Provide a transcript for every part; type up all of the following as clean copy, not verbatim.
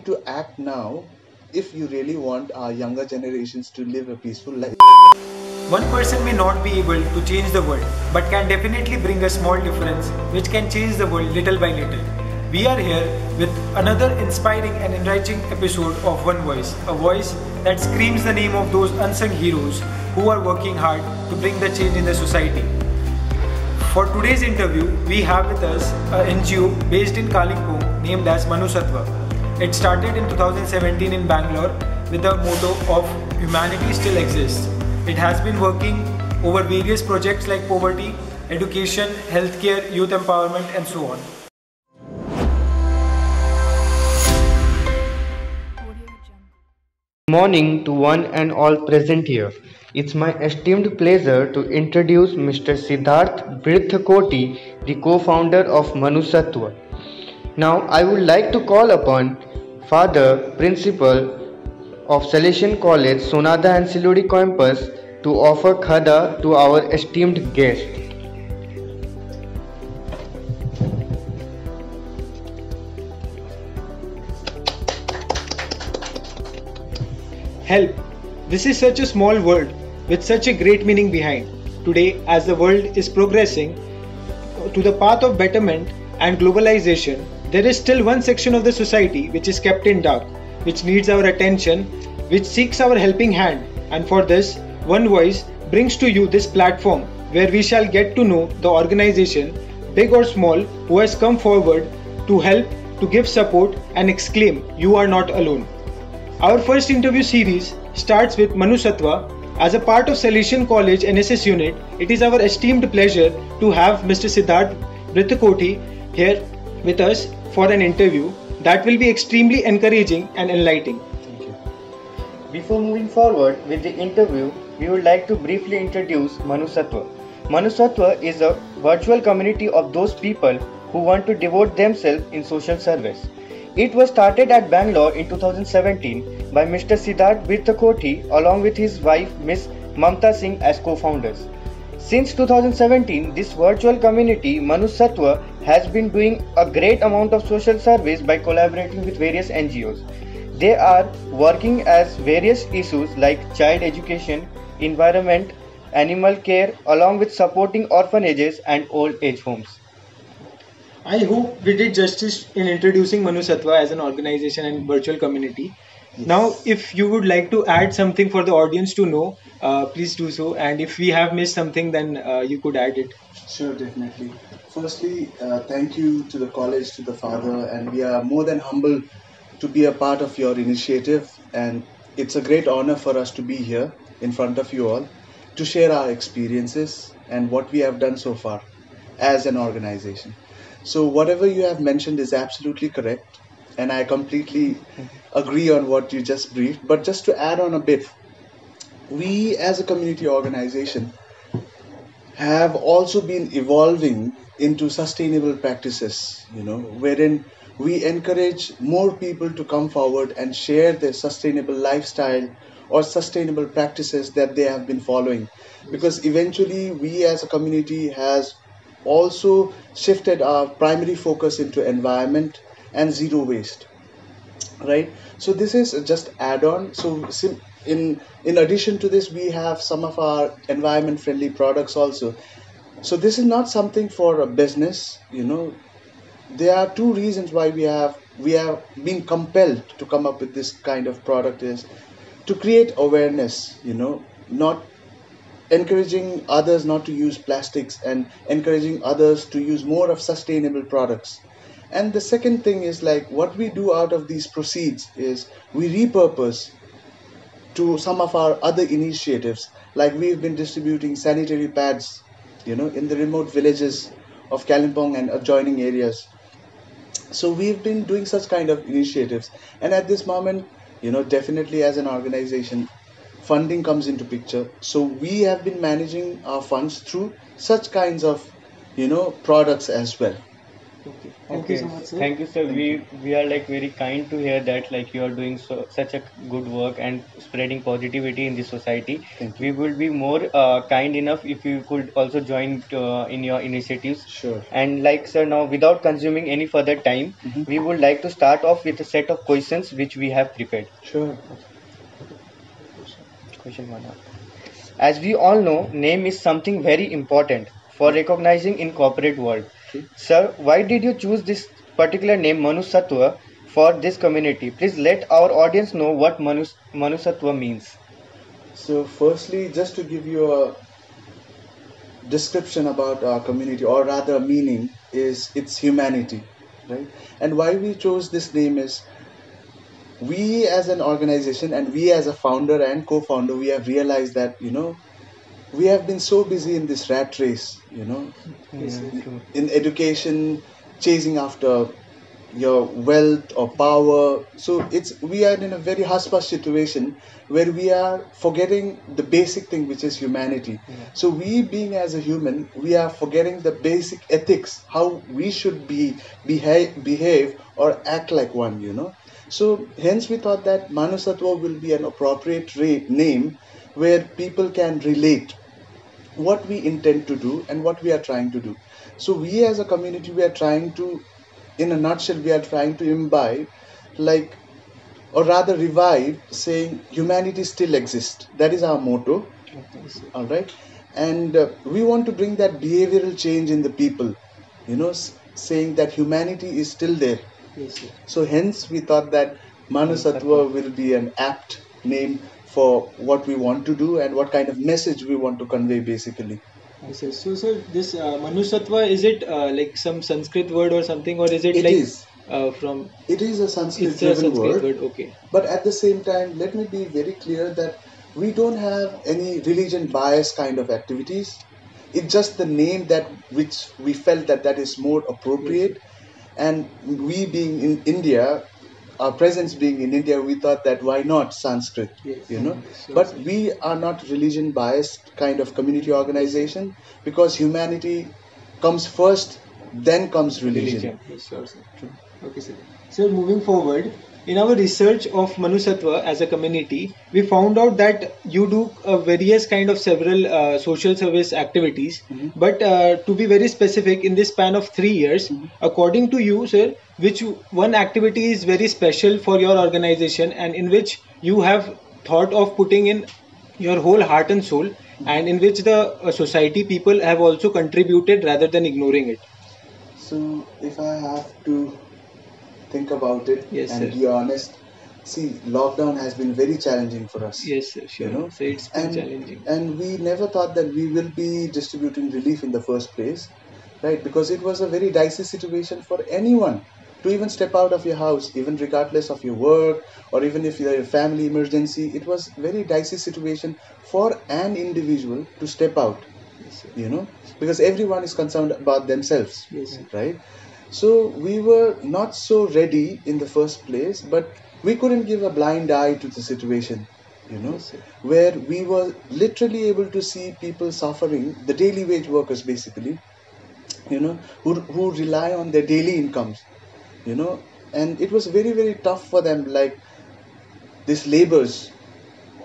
to act now if you really want our younger generations to live a peaceful life. One person may not be able to change the world, but can definitely bring a small difference which can change the world little by little. We are here with another inspiring and enriching episode of One Voice, a voice that screams the name of those unsung heroes who are working hard to bring the change in the society. For today's interview, we have with us an NGO based in Kalimpong named as Manusattva. It started in 2017 in Bangalore with the motto of "Humanity Still Exists." It has been working over various projects like poverty, education, healthcare, youth empowerment, and so on. Morning to one and all present here. It's my esteemed pleasure to introduce Mr. Siddharth Brithakoti, the co-founder of Manusattva. Now I would like to call upon Father Principal of Salesian College, Sonada and Siluri campus to offer khada to our esteemed guest. Help. This is such a small word with such a great meaning behind. Today, as the world is progressing to the path of betterment and globalization, there is still one section of the society which is kept in dark, which needs our attention, which seeks our helping hand. And for this, One Voice brings to you this platform where we shall get to know the organization, big or small, who has come forward to help, to give support and exclaim, "You are not alone." Our first interview series starts with Manusattva. As a part of Salesian College NSS unit, it is our esteemed pleasure to have Mr. Siddharth Brithakoti here with us for an interview that will be extremely encouraging and enlightening. Thank you. Before moving forward with the interview, we would like to briefly introduce Manusattva. Manusattva is a virtual community of those people who want to devote themselves in social service. It was started at Bangalore in 2017 by Mr. Siddharth Brithakoti along with his wife Ms. Mamta Singh as co-founders. Since 2017, this virtual community Manusattva has been doing a great amount of social service by collaborating with various NGOs. They are working as various issues like child education, environment, animal care, along with supporting orphanages and old age homes. I hope we did justice in introducing Manusattva as an organization and virtual community. Yes. Now, if you would like to add something for the audience to know, please do so. And if we have missed something, then you could add it. Sure, definitely. Firstly, thank you to the college, to the father, and we are more than humble to be a part of your initiative. And it's a great honor for us to be here in front of you all to share our experiences and what we have done so far as an organization. So whatever you have mentioned is absolutely correct, and I completely agree on what you just briefed. But just to add on a bit, we as a community organization have also been evolving into sustainable practices, wherein we encourage more people to come forward and share their sustainable lifestyle or sustainable practices that they have been following. Because eventually we as a community has also shifted our primary focus into environment and zero waste, right? So this is just add-on. So in addition to this, we have some of our environment friendly products also. So this is not something for a business. There are two reasons why we have been compelled to come up with this kind of product, is to create awareness, not encouraging others not to use plastics and encouraging others to use more of sustainable products. And the second thing is, like, what we do out of these proceeds is we repurpose to some of our other initiatives. Like, we've been distributing sanitary pads, in the remote villages of Kalimpong and adjoining areas. So we've been doing such kind of initiatives. And at this moment, definitely as an organization, funding comes into picture. So we have been managing our funds through such kinds of, products as well. Okay. Thank you Okay, so much, sir. thank you, sir. Thank you. We are like very kind to hear that like you are doing such a good work and spreading positivity in the society. Thank you. We will be more kind enough if you could also join in your initiatives. Sure. And like sir, now without consuming any further time, Hmm. we would like to start off with a set of questions which we have prepared. Sure. Question one. As we all know, name is something very important for recognizing in corporate world. True. Sir, why did you choose this particular name Manusatwa for this community? Please let our audience know what Manusatwa means. So, firstly, just to give you a description about our community, or rather meaning, is its humanity, right? And why we chose this name is, we as an organization and we as a founder and co-founder, we have realized that, we have been so busy in this rat race, Yes, Yeah, sir. true. in education, chasing after your wealth or power. So we are in a very hush hush situation where we are forgetting the basic thing, which is humanity. Yeah. So we, being as a human, we are forgetting the basic ethics, how we should behave or act like one. So hence we thought that Manusatwa will be an appropriate name where people can relate what we intend to do and what we are trying to do. So we as a community, we are trying to, in a nutshell, we are trying to imbibe, like, or rather revive, saying humanity still exists. That is our motto. Okay. Yes, sir. All right. And we want to bring that behavioral change in the people, saying that humanity is still there. Yes, sir. So hence we thought that Manusatwa. Manusatwa will be an apt name for what we want to do and what kind of message we want to convey, basically. Yes, sir. So, sir, this Manusattva, is it like some Sanskrit word or something, or is it It like is. from? It is a Sanskrit It's a driven Sanskrit word, word. Okay. but at the same time, let me be very clear that we don't have any religion bias kind of activities. It's just the name that which we felt that is more Yes, sir. appropriate. And we being in India, our presence being in India, we thought that why not Sanskrit, Yes. you know. Sure, But sir. we are not religion biased kind of community organization, because humanity comes first, then comes religion. Religion. Yes, sure, sir. Okay, sir. So, moving forward, in our research of Manusattva as a community, we found out that you do various kind of several social service activities. Mhm. But to be very specific, in this span of 3 years, Mhm. according to you, sir, which one activity is very special for your organization, and in which you have thought of putting in your whole heart and soul, and in which the society people have also contributed rather than ignoring it? So, if I have to think about it Yes, and sir. be honest, see, lockdown has been very challenging for us, Yes, sir, you sure. know, So it's been and challenging. and we never thought that we will be distributing relief in the first place, right? Because it was a very dicey situation for anyone to even step out of your house, even regardless of your work, or even if you're a family emergency. It was very dicey situation for an individual to step out, Yes, sir. because everyone is concerned about themselves, Yes, sir. right? So we were not so ready in the first place, but we couldn't give a blind eye to the situation, Yes, sir. where we were literally able to see people suffering, the daily wage workers basically, who rely on their daily incomes, you know, and it was very, very tough for them. Like, these labors,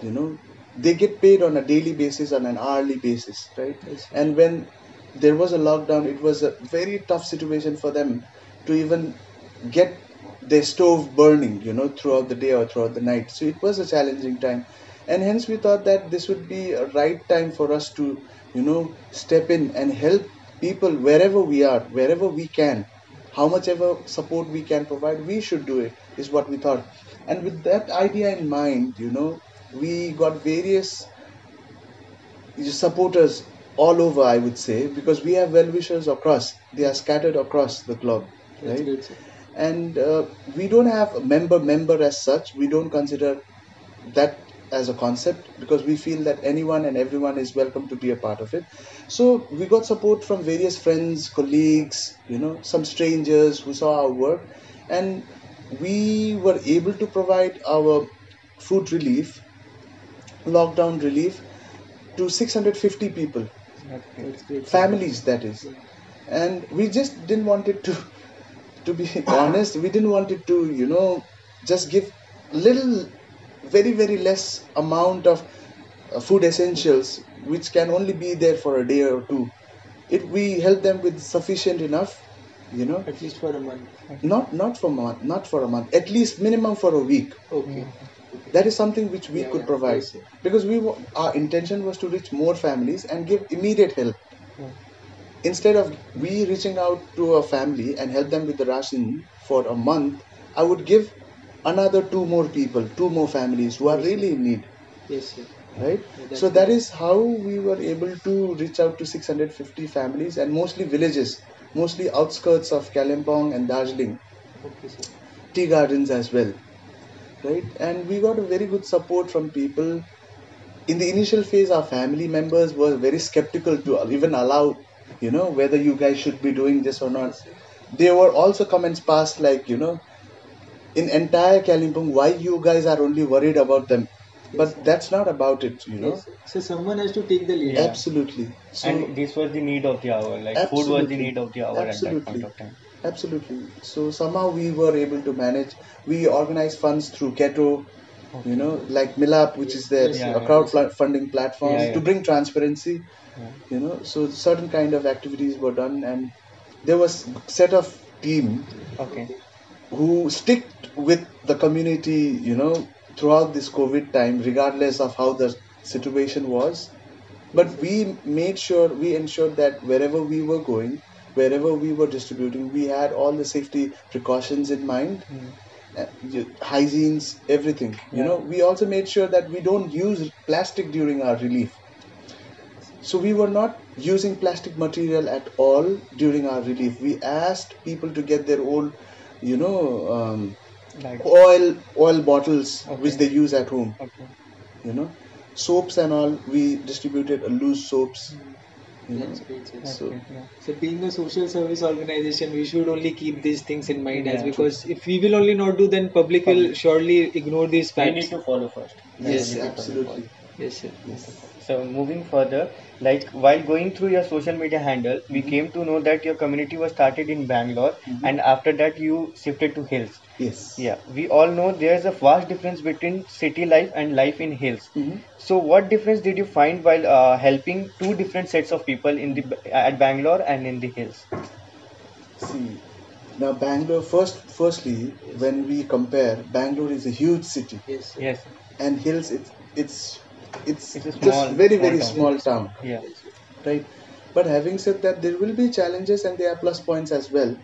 you know, they get paid on a daily basis, on an hourly basis, right? Yes, sir. And when there was a lockdown, it was a very tough situation for them to even get their stove burning, throughout the day or throughout the night. So it was a challenging time, and hence we thought that this would be a right time for us to, step in and help people wherever we are, wherever we can. How much ever support we can provide, we should do it, is what we thought. And with that idea in mind, we got various supporters all over, I would say, because we have well-wishers across. They are scattered across the globe, That's right? great, sir. And we don't have a member as such. We don't consider that as a concept, because we feel that anyone and everyone is welcome to be a part of it. So we got support from various friends, colleagues, some strangers who saw our work, and we were able to provide our food relief, lockdown relief, to 650 people, That's great. That's great, sir. families, that is. Yeah. And we just didn't want it to to be honest, we didn't want it to, just give little, very, very less amount of food essentials, which can only be there for a day or two. We help them with sufficient enough, you know, At least for a month. not for month, not for a month, at least minimum for a week. Okay. That is something which we Yeah, could yeah, provide, yes, sir. because our intention was to reach more families and give immediate help. Yeah. Instead of we reaching out to a family and help them with the ration for a month, I would give another two more people, two more families who are Yes, sir. really in need, Yes, sir. right? Yeah, that's So that good. is how we were able to reach out to 650 families, and mostly villages, mostly outskirts of Kalimpong and Darjeeling, Okay, sir. tea gardens as well, right? And we got a very good support from people. In the initial phase, our family members were very skeptical to even allow, whether you guys should be doing this or not. Yes, sir. There were also comments passed like, in entire Kalimpong, why you guys are only worried about them? Yes, But sir. that's not about it, Yes, sir. So someone has to take the lead. Yeah. Absolutely. So And this was the need of the hour. Like food was the absolutely, need of the hour at that point absolutely, of time. absolutely. So somehow we were able to manage. We organized funds through Keto, Okay. like Milap, which is their Yes, Yeah, a yeah. crowdfunding platform Yeah, yeah. to bring transparency. Yeah. So certain kind of activities were done, and there was set of team Okay. who sticked with the community, throughout this COVID time, regardless of how the situation was. But we ensured that wherever we were going, wherever we were distributing, we had all the safety precautions in mind, hygienes, everything. Yeah. We also made sure that we don't use plastic during our relief. So we were not using plastic material at all during our relief. We asked people to get their own, you know, Like oil bottles which Okay. they use at home. Okay. You know, soaps and all. We distributed loose soaps. That's great, sir. So Okay. Yeah. So being a social service organization, we should only keep these things in mind, as Yeah. because if we will only not do, then public will Public. surely ignore these We facts. need to follow first. Then Yes, only sir. people will follow. absolutely. Yes, sir. Yes. So moving further, like while going through your social media handle, we came to know that your community was started in Bangalore, and after that you shifted to hills. Yes. Yeah, we all know there's a vast difference between city life and life in hills. So what difference did you find while helping two different sets of people in the at Bangalore and in the hills? See, now Bangalore. Firstly, when we compare, Bangalore is a huge city, Yes, sir. Yes, and hills, it's it's a just small very, small very town. small town, Yeah, right? But having said that, there will be challenges and there are plus points as well.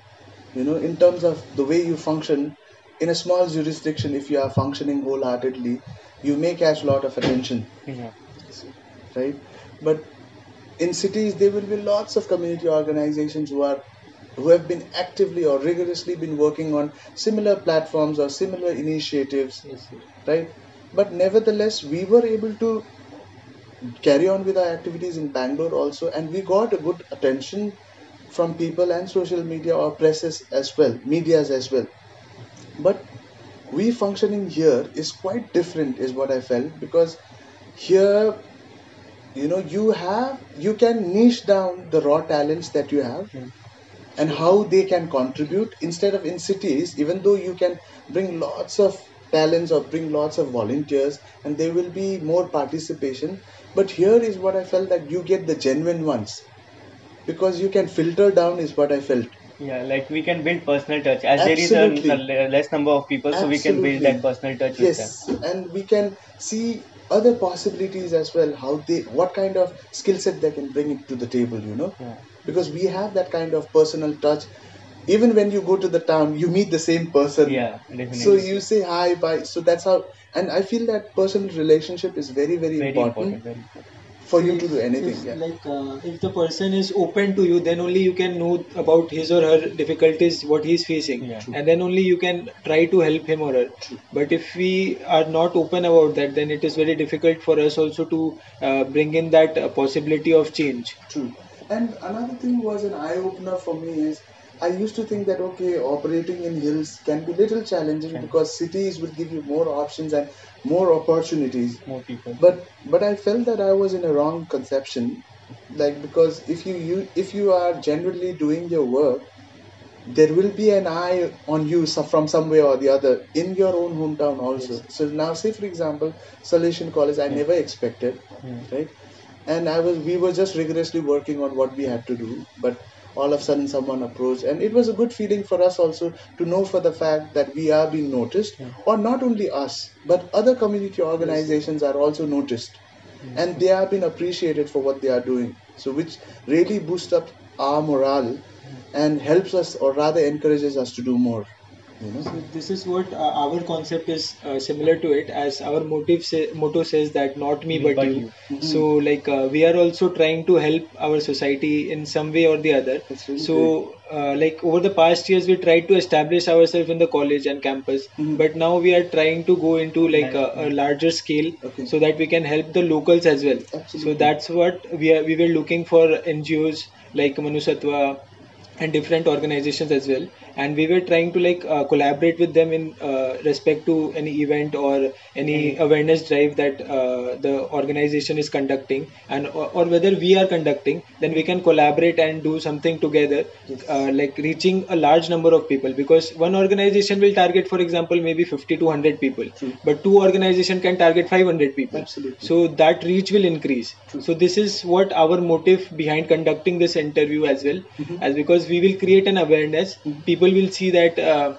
In terms of the way you function in a small jurisdiction, if you are functioning wholeheartedly, you may catch a lot of attention, yeah, right? But in cities, there will be lots of community organizations who have been actively or rigorously been working on similar platforms or similar initiatives, Yes, sir. right? But nevertheless, we were able to carry on with our activities in Bangalore also, and we got a good attention from people and social media or presses as well, medias as well. But we functioning here is quite different, is what I felt, because here, you can niche down the raw talents that you have and how they can contribute, instead of in cities, even though you can bring lots of talents or bring lots of volunteers and there will be more participation. But here is what I felt, that you get the genuine ones, because you can filter down, is what I felt. yeah. Like we can build personal touch as there is a Absolutely. less number of people, so we can build that Absolutely. personal touch with them. Yes, and we can see other possibilities as well, what kind of skill set they can bring it to the table. Yeah. Because we have that kind of personal touch. Even when you go to the town, you meet the same person. Yeah, So definitely. you say hi, bye. So that's how, and I feel that personal relationship is very, very Very important important. Very important. for So you to do anything. if Yeah. like if the person is open to you, then only you can know about his or her difficulties, what he is facing, Yeah. and then only you can try to help him or her. But if we are not open about that, then it is very difficult for us also to bring in that possibility of change. True. And another thing was an eye opener for me is, I used to think that okay, operating in hills can be little challenging because cities will give you more options and more opportunities. More people. But I felt that I was in a wrong conception, like, because if you are genuinely doing your work, there will be an eye on you from some way or the other in your own hometown also. Yes. So now, say for example, Salesian College, I never expected, right? And we were just rigorously working on what we had to do, but all of a sudden someone approached, and it was a good feeling for us also to know for the fact that we are being noticed, or not only us, but other community organizations are also noticed, and they are being appreciated for what they are doing. So which really boosts up our morale and helps us, or rather encourages us to do more. So this is what our concept is similar to it, as our motto says that not me but you. So like we are also trying to help our society in some way or the other. Really so like over the past years we tried to establish ourselves in the college and campus, but now we are trying to go into like a larger scale, so that we can help the locals as well. So that's what we were looking for NGOs like Manusatva and different organizations as well, and we were trying to like collaborate with them in respect to any event or any awareness drive that the organization is conducting, and or whether we are conducting, then we can collaborate and do something together, like reaching a large number of people, because one organization will target, for example, maybe 50 to 100 people, but two organization can target 500 people. So that reach will increase. So this is what our motive behind conducting this interview as well, as because we will create an awareness. People will see that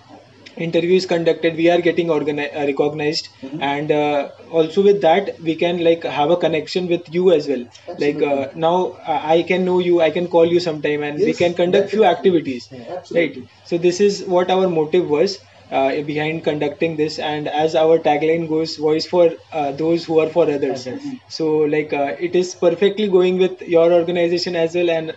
interview is conducted, we are getting recognized, and also with that we can like have a connection with you as well. Like now I can know you, I can call you sometime, and we can conduct few activities, right? So this is what our motive was behind conducting this, and as our tagline goes, voice for those who are for others. So like it is perfectly going with your organization as well, and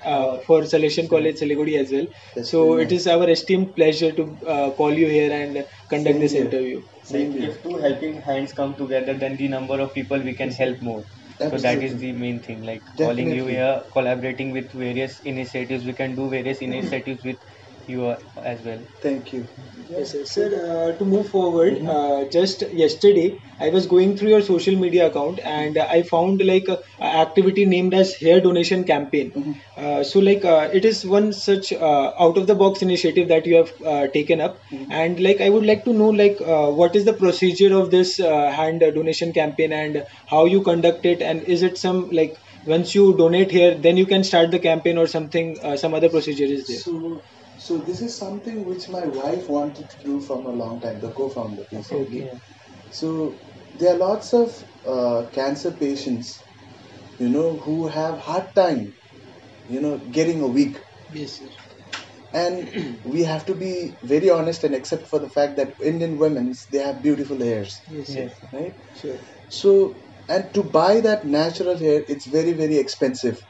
for Salesian College Siliguri as well. So it is our esteemed pleasure to call you here and conduct this interview. Like if two helping hands come together, then the number of people we can help more. So that is the main thing. Like calling you here, collaborating with various initiatives, we can do various initiatives with you as well. Thank you. Yes, sir. Sir, to move forward, just yesterday I was going through your social media account, and I found like a activity named as hair donation campaign. So like it is one such out of the box initiative that you have taken up, and like I would like to know like what is the procedure of this hand donation campaign, and how you conduct it, and is it some like once you donate here then you can start the campaign, or something some other procedure is there? So this is something which my wife wanted to do from a long time, the co-founder basically. So there are lots of cancer patients, who have hard time, getting a week. Yes, sir. And we have to be very honest and accept for the fact that Indian women, they have beautiful hairs. Yes. Right? Sure. So, and to buy that natural hair, it's very, very expensive,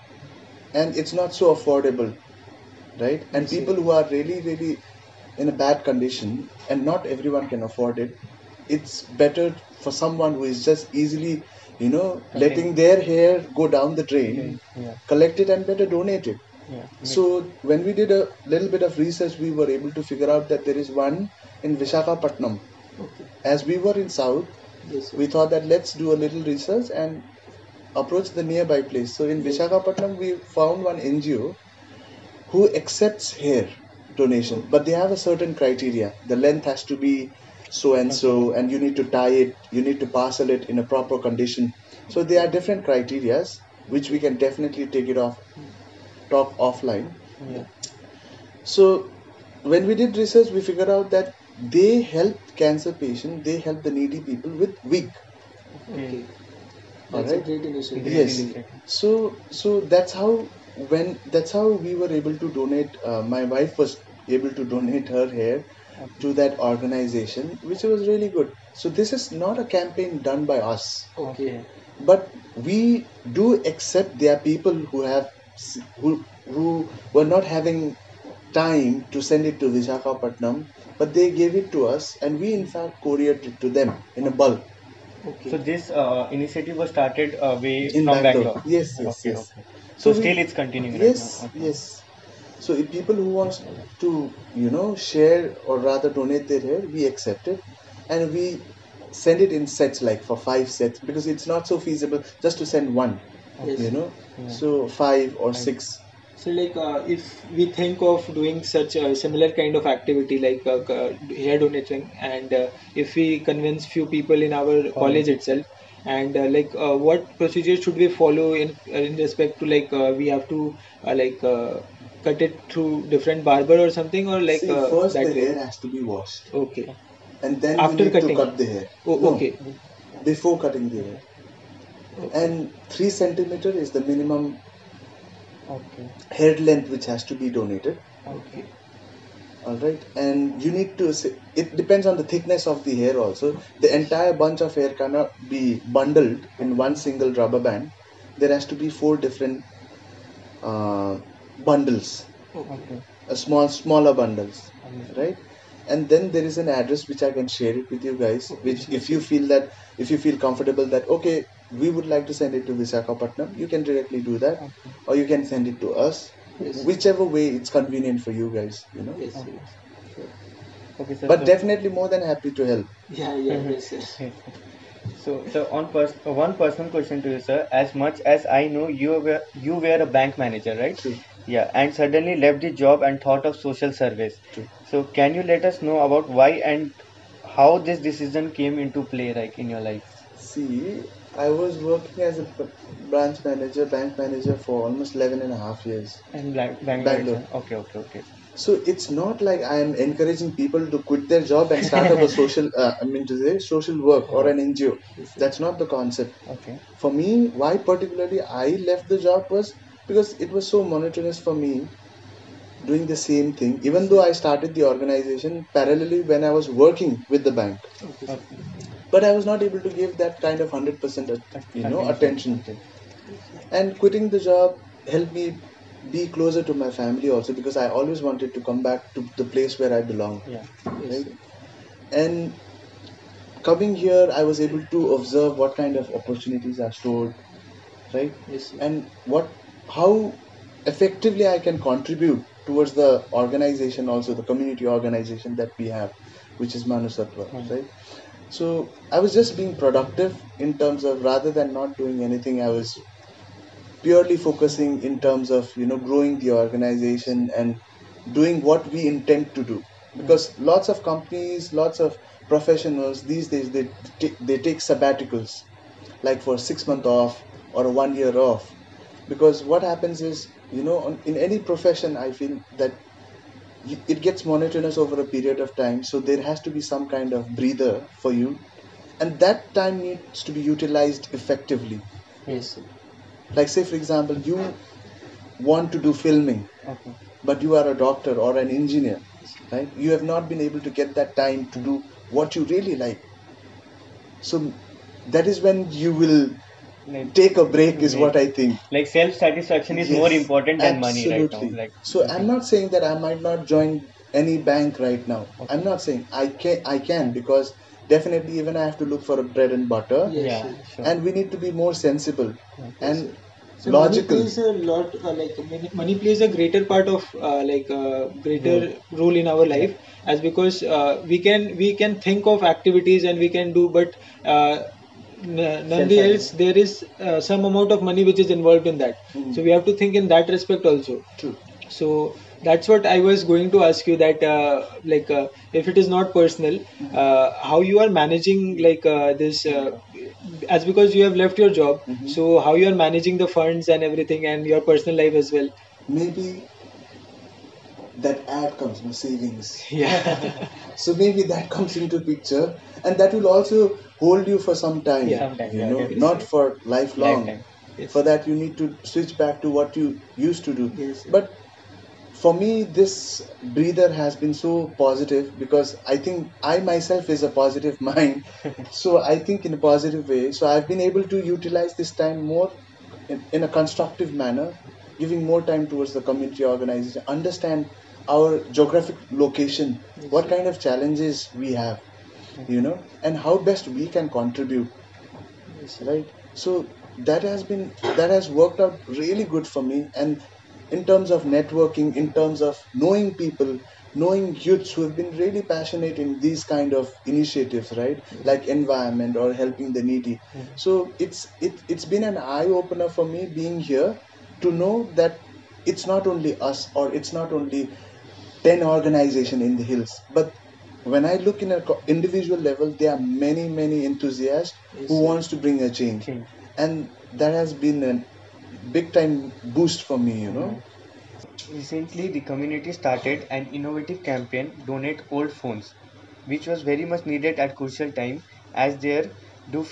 and it's not so affordable. Right? And people who are really, really in a bad condition, and not everyone can afford it, it's better for someone who is just easily, letting their hair go down the drain, collect it and better donate it. So when we did a little bit of research, we were able to figure out that there is one in Visakhapatnam. As we were in South, we thought that let's do a little research and approach the nearby place. So in Visakhapatnam, we found one NGO who accepts hair donation, but they have a certain criteria. The length has to be so and so, and you need to tie it, you need to parcel it in a proper condition. So there are different criterias which we can definitely talk offline. So when we did research, we figured out that they help cancer patients, they help the needy people with wig. That's a great initiative. Yes. So that's how we were able to donate. My wife was able to donate her hair to that organization, which was really good. So this is not a campaign done by us. But we do accept there are people who were not having time to send it to Visakhapatnam, but they gave it to us, and we in fact couriered it to them in a bulk. So this initiative was started way In from Bangalore. Bangalore. Yes. So still it's continuing right now. Yes. So if people who want to, share or rather donate their hair, we accept it, and we send it in sets, like for 5 sets, because it's not so feasible just to send one, So 5 or 6 So, like, if we think of doing such a similar kind of activity, like hair donating, and if we convince few people in our college itself, and what procedures should we follow in respect to, like, we have to cut it through different barber or something, or like See, first that the way? hair has to be washed, Okay. and then you After need to cutting. cut the hair. Oh, No, okay. before cutting the hair. Okay. And 3 centimeter is the minimum Okay. hair length which has to be donated. Okay. All right, and you need to. It depends on the thickness of the hair also. The entire bunch of hair cannot be bundled in one single rubber band. There has to be 4 different uh, bundles, Okay. smaller bundles, right? And then there is an address which I can share it with you guys. Which, if you feel comfortable that okay, we would like to send it to Visakhapatnam, you can directly do that, or you can send it to us. Yes. Whichever way it's convenient for you guys, you know. Yes. Okay, sir. But so- definitely more than happy to help. Yeah. Yeah. Yes. Yes. So, one personal question to you, sir. As much as I know, you were a bank manager, right? True. Yeah, and suddenly left the job and thought of social service. True. So, can you let us know about why and how this decision came into play, like in your life? See, I was working as a bank manager for almost 11 and a half years. And Bangalore. Bangalore. Okay. So it's not like I am encouraging people to quit their job and start up a social work or an NGO. That's not the concept. Okay. For me, why particularly I left the job was because it was so monotonous for me doing the same thing. Even though I started the organization parallelly when I was working with the bank, Okay. but I was not able to give that kind of 100% attention. And quitting the job helped me be closer to my family also, because I always wanted to come back to the place where I belong. Yeah. Right? And coming here, I was able to observe what kind of opportunities are stored, right? Yes. And how effectively I can contribute towards the organization, also the community organization that we have, which is Manusatva, right? So I was just being productive in terms of, rather than not doing anything, I was purely focusing in terms of growing the organization and doing what we intend to do. Because lots of companies, lots of professionals these days, they take sabbaticals, like for 6 months off or a 1 year off. Because what happens is, in any profession, I feel that it gets monotonous over a period of time, so there has to be some kind of breather for you, and that time needs to be utilized effectively. Yes. Like, say for example, you want to do filming, Okay. but you are a doctor or an engineer, right? You have not been able to get that time to do what you really like. So that is when you will Like, take a break, is what I think. like self-satisfaction is Yes, more important than money right now. absolutely. Like, So I'm not saying that I might not join any bank right now. I'm not saying I can, because definitely even I have to look for a bread and butter. Yes. yeah, Yes. sure. And we need to be more sensible and So logical. money plays a lot, money plays a greater part of greater role in our life, as because we can think of activities and we can do, but nonetheless there is some amount of money which is involved in that. So we have to think in that respect also. True. So that's what I was going to ask you, that if it is not personal, how you are managing this, as because you have left your job, so how you are managing the funds and everything and your personal life as well. Maybe that ad comes, no savings. Yeah. So maybe that comes into picture, and that will also hold you for some time. Yeah. Sometime, You yeah, know, definitely. not for lifelong. Lifetime. Yes. For that, you need to switch back to what you used to do. Yes. But for me, this breather has been so positive, because I think I myself is a positive mind. So I think in a positive way. So I've been able to utilize this time more in a constructive manner, giving more time towards the community organization, understand our geographic location, what kind of challenges we have, and how best we can contribute, right? So that has worked out really good for me. And in terms of networking, in terms of knowing people, knowing youths who have been really passionate in these kind of initiatives, right? Like environment or helping the needy. So it's been an eye opener for me being here, to know that it's not only us, or it's not only 10 organization in the hills, but when I look in a individual level, there are many many enthusiasts who Yes, wants to bring a change, Change. and that has been a big time boost for me, you know. Recently, the community started an innovative campaign, Donate Old Phones, which was very much needed at crucial time. As there, do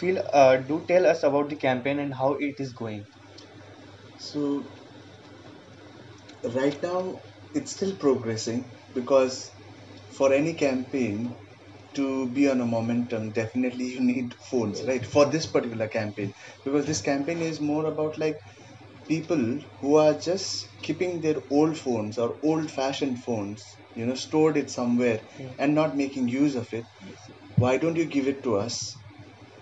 tell us about the campaign and how it is going. So right now it's still progressing, because for any campaign to be on a momentum, definitely you need phones, yes, right? For this particular campaign, because this campaign is more about like people who are just keeping their old phones or old fashioned phones, you know, stored it somewhere Yeah. and not making use of it. yes, Why don't you give it to us,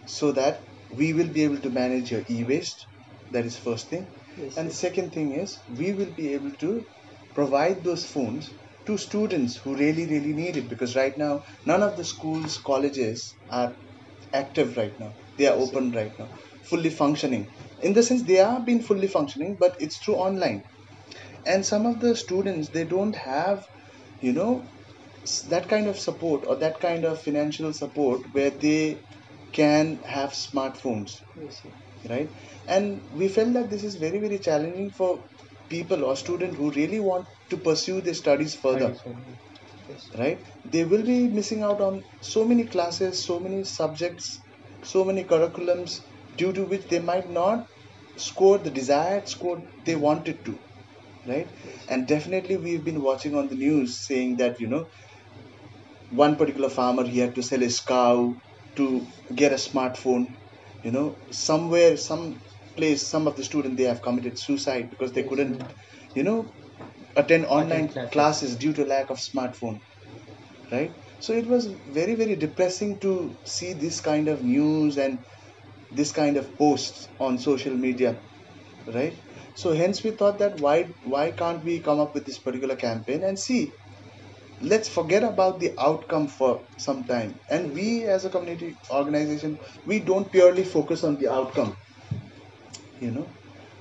so that we will be able to manage your e-waste? That is first thing. yes, And yes, second thing is, we will be able to provide those phones to students who really really need it, because right now none of the schools, colleges are active right now. They are yes, open right now, fully functioning. In the sense, they are being fully functioning, but it's through online. And some of the students, they don't have, you know, that kind of support or that kind of financial support where they can have smartphones, yes, yes, right? And we felt that this is very very challenging for people or students who really want to pursue their studies further, Studies only. yes, right? They will be missing out on so many classes, so many subjects, so many curriculums, due to which they might not score the desired score they wanted to, right? yes, And definitely we've been watching on the news saying that, you know, one particular farmer, he had to sell his cow to get a smartphone, you know. Somewhere, some place, some of the students, they have committed suicide because they yes, couldn't, you know, attend Attend online classes. classes due to lack of smartphone, right? So it was very very depressing to see this kind of news and this kind of posts on social media, right? So hence we thought that why can't we come up with this particular campaign and see, let's forget about the outcome for some time. And yes, we as a community organization, we don't purely focus on the outcome, you know.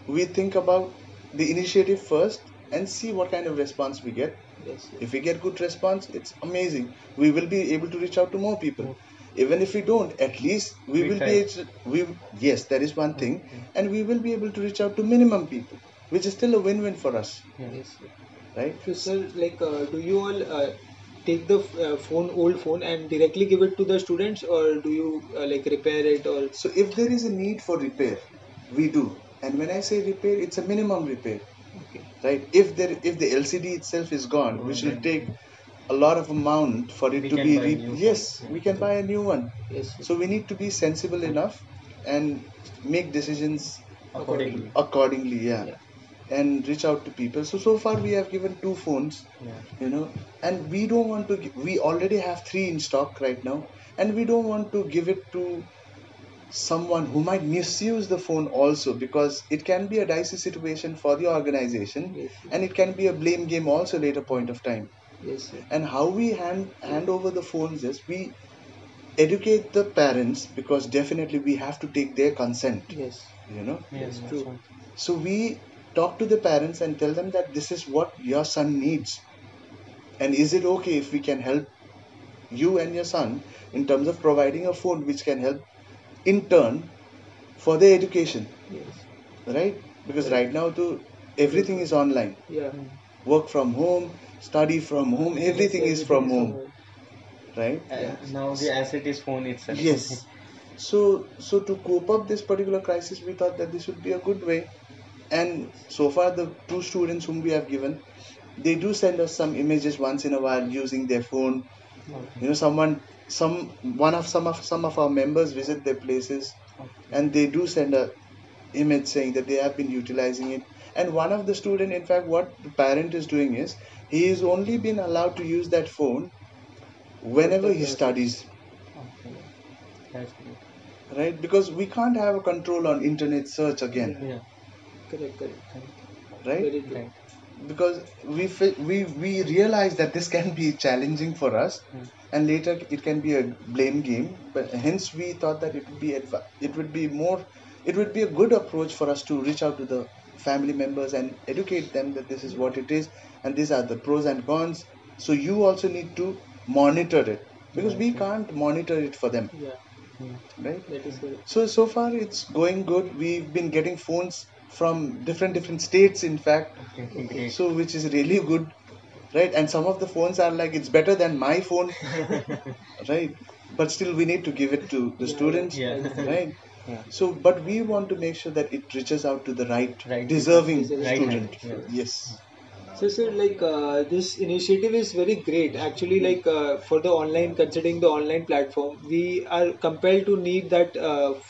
We think about the initiative first and see what kind of response we get. yes, If we get good response, it's amazing. We will be able to reach out to more people. More. Even if we don't, at least we We will be try. we, yes, that is one thing. And we will be able to reach out to minimum people, which is still a win-win for us, Yeah. yes, yes. right? So, sir, like, do you all take the old phone, and directly give it to the students, or do you like repair it, or So if there is a need for repair, we do. And when I say repair, it's a minimum repair, okay, right? If the LCD itself is gone, Oh, which will then take a lot of amount for it we to can be buy new phone. yes, we can buy a new one. yes, yes, So we need to be sensible enough and make decisions Accordingly. accordingly, yeah. yeah, And reach out to people. So far we have given two phones, Yeah. you know. And we don't want to we already have three in stock right now, and we don't want to give it to someone who might misuse the phone also, because it can be a dicey situation for the organization, yes, and it can be a blame game also later point of time. yes, yes, And how we hand over the phones is, we educate the parents, because definitely we have to take their consent, yes, you know. Yeah, yes, that's true, one. So we talk to the parents and tell them that this is what your son needs, and is it okay if we can help you and your son in terms of providing a phone which can help in turn for their education, yes, right? Because correct, right now too, everything, everything is online. yeah, Mm. Work from home, study from home, yes, everything is everything from is from home, home, right? yeah, Now the asset is phone itself. Yes. So to cope up this particular crisis, we thought that this would be a good way. And so far, the two students whom we have given, they do send us some images once in a while using their phone. Okay. You know, some of our members visit their places, Okay. and they do send a image saying that they have been utilizing it. And one of the student, in fact, what the parent is doing is, he is only been allowed to use that phone for whenever the he classes, studies, Okay. That's great. right? Because we can't have a control on internet search again, yeah, Yeah. correct, correct, Correct. right? very true, Right. Because we realize that this can be challenging for us, Mm. and later it can be a blame game. But hence we thought that it would be more, it would be a good approach for us to reach out to the family members and educate them that this is what it is and these are the pros and cons. So you also need to monitor it because we can't monitor it for them, Yeah, right? that is correct. So far it's going good. We've been getting phones from different states, in fact. Okay, great. So which is really good, right? And some of the phones are like it's better than my phone, right? But still we need to give it to the Yeah, students, yeah. right? Yeah. So, but we want to make sure that it reaches out to the right, Right deserving people. Right student. hand, Yes. So, sir, like this initiative is very great. Actually, like for the online, considering the online platform, we are compelled to need that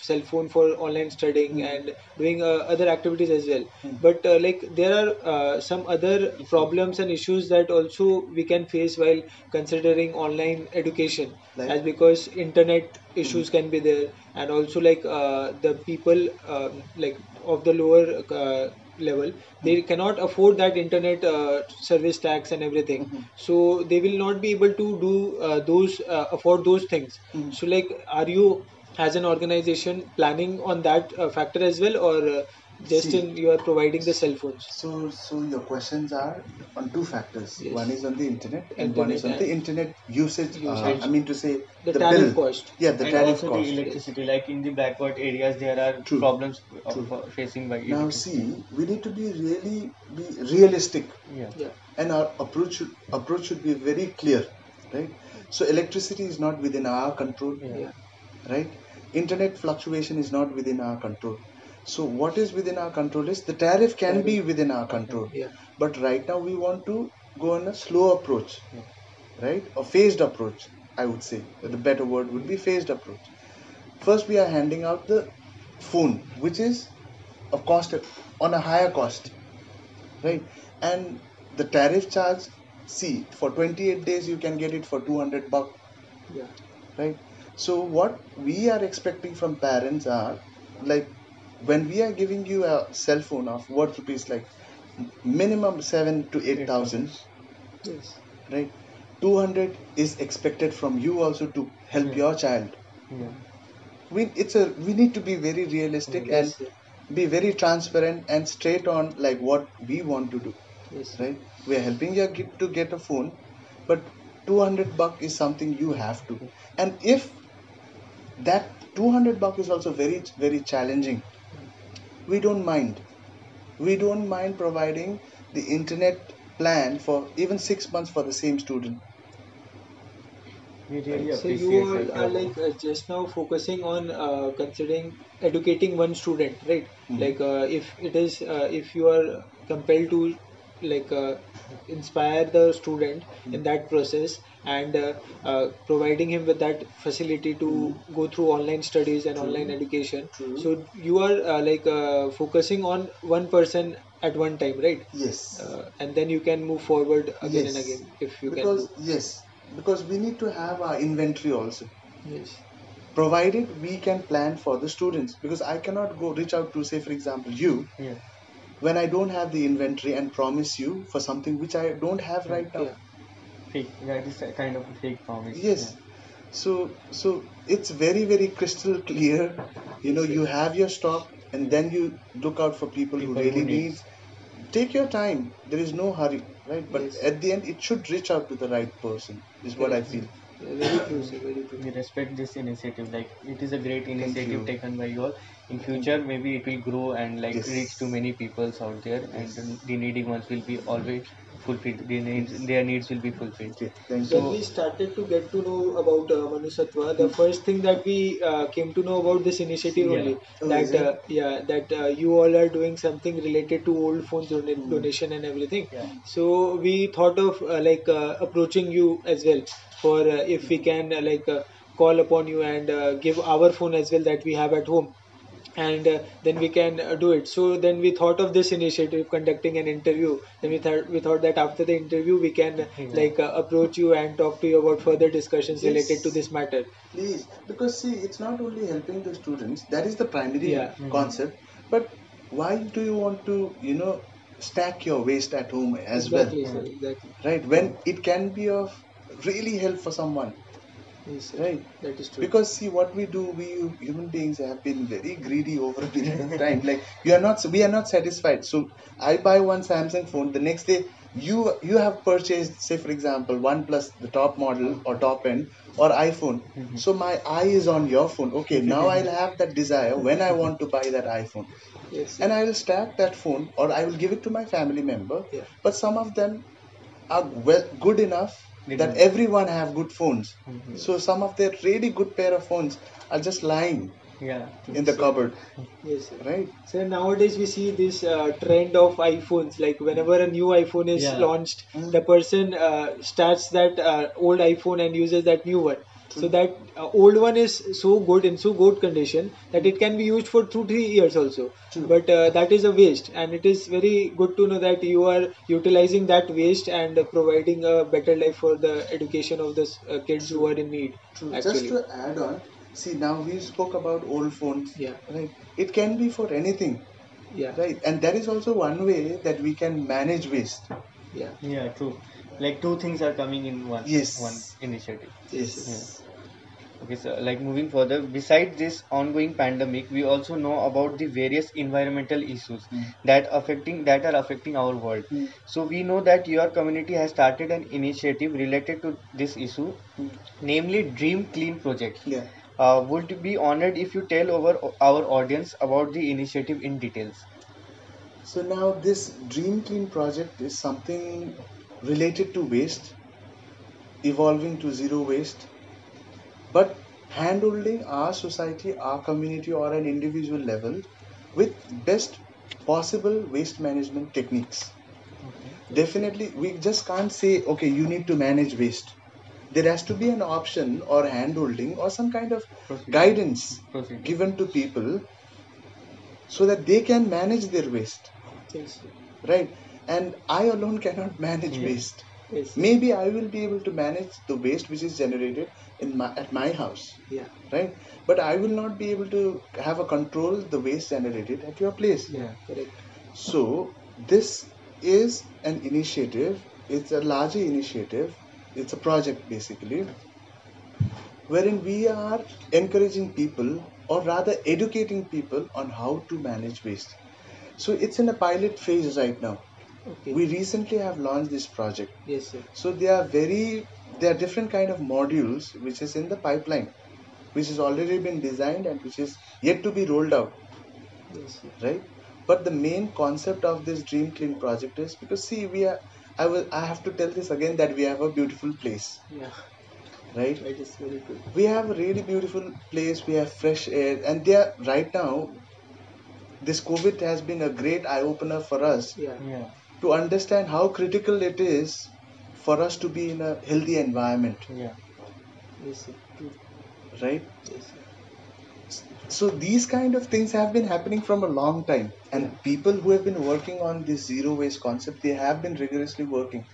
cell phone for online studying and doing other activities as well. But like there are some other problems and issues that also we can face while considering online education, Like? as because internet issues can be there, and also like the people like of the lower level, they cannot afford that internet service tax and everything, so they will not be able to do those afford those things. So like, are you as an organization planning on that factor as well, or just See, in you are providing the cell phones? so your questions are on two factors. Yes. One is on the internet and one is on Internet the internet usage. usage. I mean to say The the tariff bill. cost. Yeah, the And tariff also the cost. electricity, like in the backward areas, there are True. problems True. facing by Now electricity. see, we need to be realistic, Yeah. Yeah. and our approach should be very clear, right? So electricity is not within our control, Yeah. right? Internet fluctuation is not within our control. So what is within our control is the tariff can be within our control. Yeah. But right now we want to go on a slow approach, right? A phased approach, I would say. The better word would be phased approach. First, we are handing out the phone, which is of cost on a higher cost, right? And the tariff charge, see, for 28 days you can get it for $200, Yeah. right? So what we are expecting from parents are like, when we are giving you a cell phone of worth rupees like minimum 7 to 8,000, Yes. right? 200 is expected from you also to help your child. Yeah. We need to be very realistic and Yes, sir. be very transparent and straight on like what we want to do, Yes, sir. right? We are helping your kid to get a phone, but $200 is something you have to. And if that $200 is also very challenging, we don't mind. We don't mind providing the internet plan for even 6 months for the same student. We really So appreciate you all like are like just now focusing on considering educating one student, right? Like if it is if you are compelled to like inspire the student in that process and providing him with that facility to go through online studies and online education. True. So you are like focusing on one person at one time, right? Yes. And then you can move forward again and Yes. again if you can Because do. yes, because we need to have our inventory also. Yes. Provided we can plan for the students, because I cannot go reach out to, say for example, you, yeah. when I don't have the inventory and promise you for something which I don't have right now. Yeah. Fake. That is a kind of a fake promise. Yes. So it's very crystal clear. You know, you have your stock and then you look out for people who People really who need. needs. Take your time. There is no hurry, right? But Yes. at the end, it should reach out to the right person. Is what I Correct. feel. Yeah, very true, sir. Very true. We respect this initiative. Like it is a great you. initiative taken by you all. In future, maybe it will grow and like Yes. reach to many peoples out there, and Yes. the needy ones will be always fulfilled. Their needs will be fulfilled. Okay. Thank When you. we started to get to know about Manusatva, the first thing that we came to know about this initiative Yeah. only, Oh, that is it? yeah, that you all are doing something related to old phone donation and everything. Yeah. So we thought of like approaching you as well for if we can like call upon you and give our phone as well that we have at home, and then we can do it. So then we thought of this initiative, conducting an interview. Then we thought that after the interview we can like approach you and talk to you about further discussions related to Yes. this matter. Please, because see, it's not only helping the students, that is the primary Yeah. concept, but why do you want to, stack your waste at home as well, Exactly, sir. Exactly. right? When it can be of really help for someone, Yes, sir. right? That is true. Because see, what we do, we human beings have been very greedy over a period of time. Like we are not satisfied. So I buy one Samsung phone, the next day you have purchased, say for example, OnePlus, the top model or top end, or iPhone. So my eye is on your phone. Okay, now I'll have that desire when I want to buy that iPhone, Yes, sir. and I will stack that phone, or I will give it to my family member. Yeah. But some of them are well good enough They that don't. everyone have good phones. Mhm. So some of their really good pair of phones are just lying Yeah. in the Sir. cupboard, Yes, sir. right? So nowadays we see this trend of iPhones. Like whenever a new iPhone is Yeah. launched, the person starts that old iPhone and uses that new one. So that old one is so good in so good condition that it can be used for 2 3 years also. True. But that is a waste, and it is very good to know that you are utilizing that waste and providing a better life for the education of the kids who are in need. True. Just Actually, to add on, see, now we spoke about old phones, yeah, right? It can be for anything, yeah, right? And that is also one way that we can manage waste. yeah. Yeah, true. Like two things are coming in one Yes. initiative. Yes, Yes. Okay, so like moving further, besides this ongoing pandemic, we also know about the various environmental issues that are affecting our world. Mm. So we know that your community has started an initiative related to this issue, Mm. namely Dream Clean Project. Yeah. Would be honored if you tell our audience about the initiative in details. So now this Dream Clean project is something related to waste, evolving to zero waste, but handholding our society, our community, or an individual level with best possible waste management techniques. Definitely, we just can't say, okay, you need to manage waste. There has to be an option or handholding or some kind of Procedure. guidance Procedure. given to people so that they can manage their waste, yes, right? And I alone cannot manage Yeah. waste. yes. Maybe I will be able to manage the waste which is generated at my house, Yeah, right? But I will not be able to have a control the waste generated at your place. yeah, correct. So this is an initiative. It's a larger initiative. It's a project basically, wherein we are encouraging people, or rather educating people on how to manage waste. So it's in a pilot phase right now. Okay. We recently have launched this project. Yes, sir. So there are different kind of modules which is in the pipeline, which has already been designed and which is yet to be rolled out, Yes, sir. right? But the main concept of this Dream Clean project is, because see, I have to tell this again, that we have a beautiful place, Yeah, right? that is very good. We have a really beautiful place. We have fresh air, and there right now, this COVID has been a great eye opener for us Yeah, Yeah. to understand how critical it is for us to be in a healthy environment, Yeah. yes, sir. True. right? Yes, sir. So these kind of things have been happening from a long time, and Yeah. people who have been working on this zero waste concept, they have been rigorously working.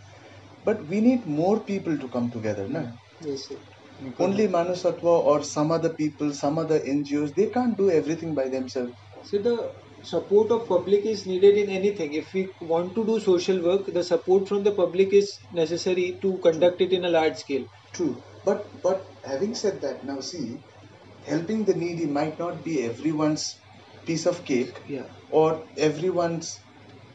But we need more people to come together, na? Yes, sir. Because Only Manusatva or some other people, some other NGOs, they can't do everything by themselves. So the support of public is needed in anything. If we want to do social work, the support from the public is necessary to conduct it in a large scale. True. But having said that, now see, helping the needy might not be everyone's piece of cake Yeah. or everyone's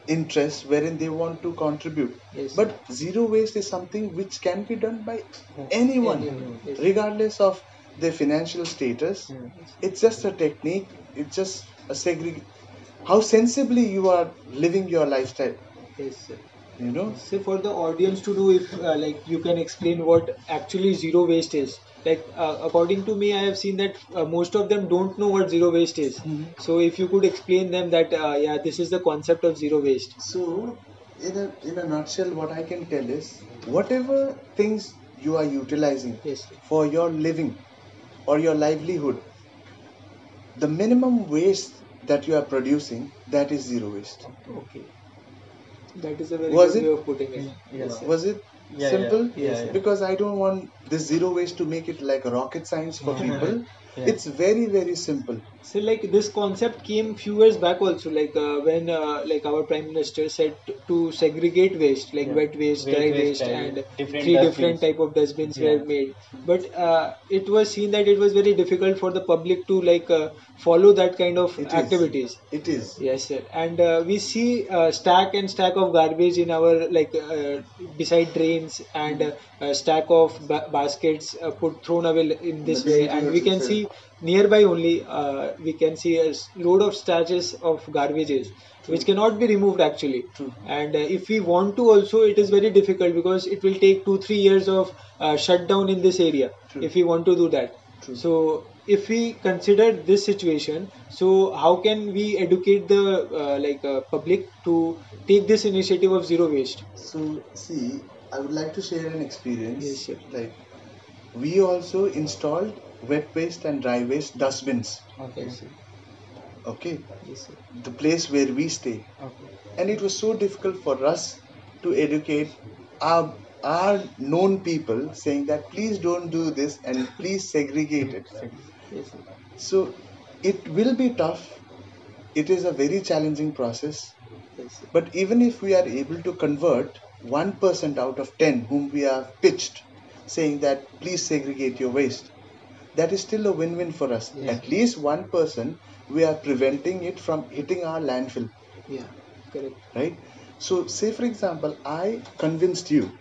interest wherein they want to contribute. Yes. But zero waste is something which can be done by anyone, Anyone. Yes. regardless of their financial status. Yeah. It's just a technique. It's just a how sensibly you are living your lifestyle. Yes, sir. You know. So for the audience to know, if like you can explain what actually zero waste is. Like according to me, I have seen that most of them don't know what zero waste is. Mhm. So if you could explain them that yeah, this is the concept of zero waste. So, in a nutshell, what I can tell is, whatever things you are utilizing Yes, sir. for your living or your livelihood, the minimum waste that you are producing, that is zero waste. Okay. That is a very Was good it- way of putting it. Yeah. Yes, sir. Was it Yeah, simple? yeah, yeah. Because I don't want this zero waste to make it like a rocket science for people. Yeah. It's very, very simple. So like this concept came few years back also, like when like our prime minister said to segregate waste, like Yeah. wet waste, Wet dry waste, waste, dry and waste, different three different dustbins. type of dustbins Yeah. were made. But it was seen that it was very difficult for the public to like follow that kind of It is. activities. It is. Yes, sir. And we see stack and stack of garbage in our like beside drains, and stack of baskets put thrown away in In the this way, danger and we can film. see nearby only we can see a load of statues of garbages which cannot be removed actually. True. And if we want to also, it is very difficult because it will take 2-3 years of shutdown in this area True. if we want to do that. True. So if we consider this situation, so how can we educate the public to take this initiative of zero waste? So, see, I would like to share an experience. Yes, sir. Like, we also installed wet waste and dry waste dustbins. Okay. Yes, sir. Okay, Yes, sir. the place where we stay, Okay. and it was so difficult for us to educate our known people, saying that please don't do this and please segregate it. Yes, sir. So, it will be tough. It is a very challenging process. Yes, sir. But even if we are able to convert 1% out of 10 whom we have pitched, saying that please segregate your waste, that is still a win-win for us. Yeah. At least 1% we are preventing it from hitting our landfill, Yeah, correct. right? So say for example, I convinced you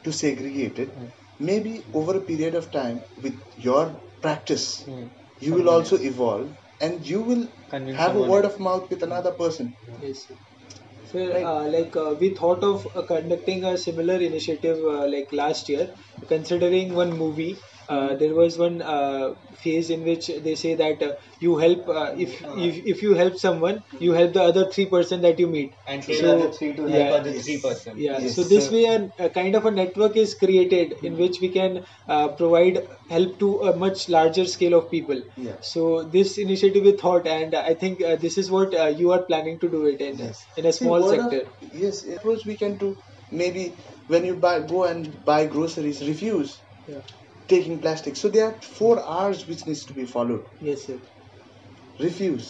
to segregate it. Maybe over a period of time with your practice, you will also evolve and you will Convince have a someone word else. of mouth with another person. Yes, sir. So, Right. we thought of conducting a similar initiative like last year, considering one movie. There was one phase in which they say that you help if you help someone, you help the other 3% that you meet. And tell So other three to help yeah, other Yes. 3%. yeah. Yes. So this way, a kind of a network is created in which we can provide help to a much larger scale of people. Yeah. So this initiative is thought, and I think this is what you are planning to do it Yes. in a See, small word sector. of yes, approach we can do. Maybe when you go and buy groceries, refuse Yeah. taking plastic. So there are 4 R's which needs to be followed. Yes, sir. Refuse,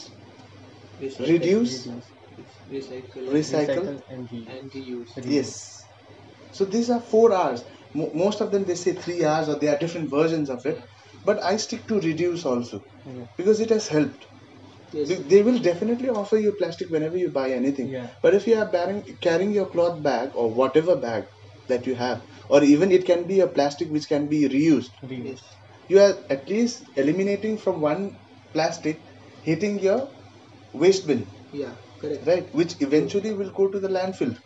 Recycle, reduce, recycle, recycle. And and reuse. Yes. So these are 4 R's. Most of them they say 3 R's or there are different versions of it. But I stick to reduce also because it has helped. Yes, sir. They will definitely offer you plastic whenever you buy anything. Yeah. But if you are carrying your cloth bag or whatever bag that you have, or even it can be a plastic which can be reused, Yes. you are at least eliminating from one plastic hitting your waste bin, Yeah, correct. right? Which eventually will go to the landfill.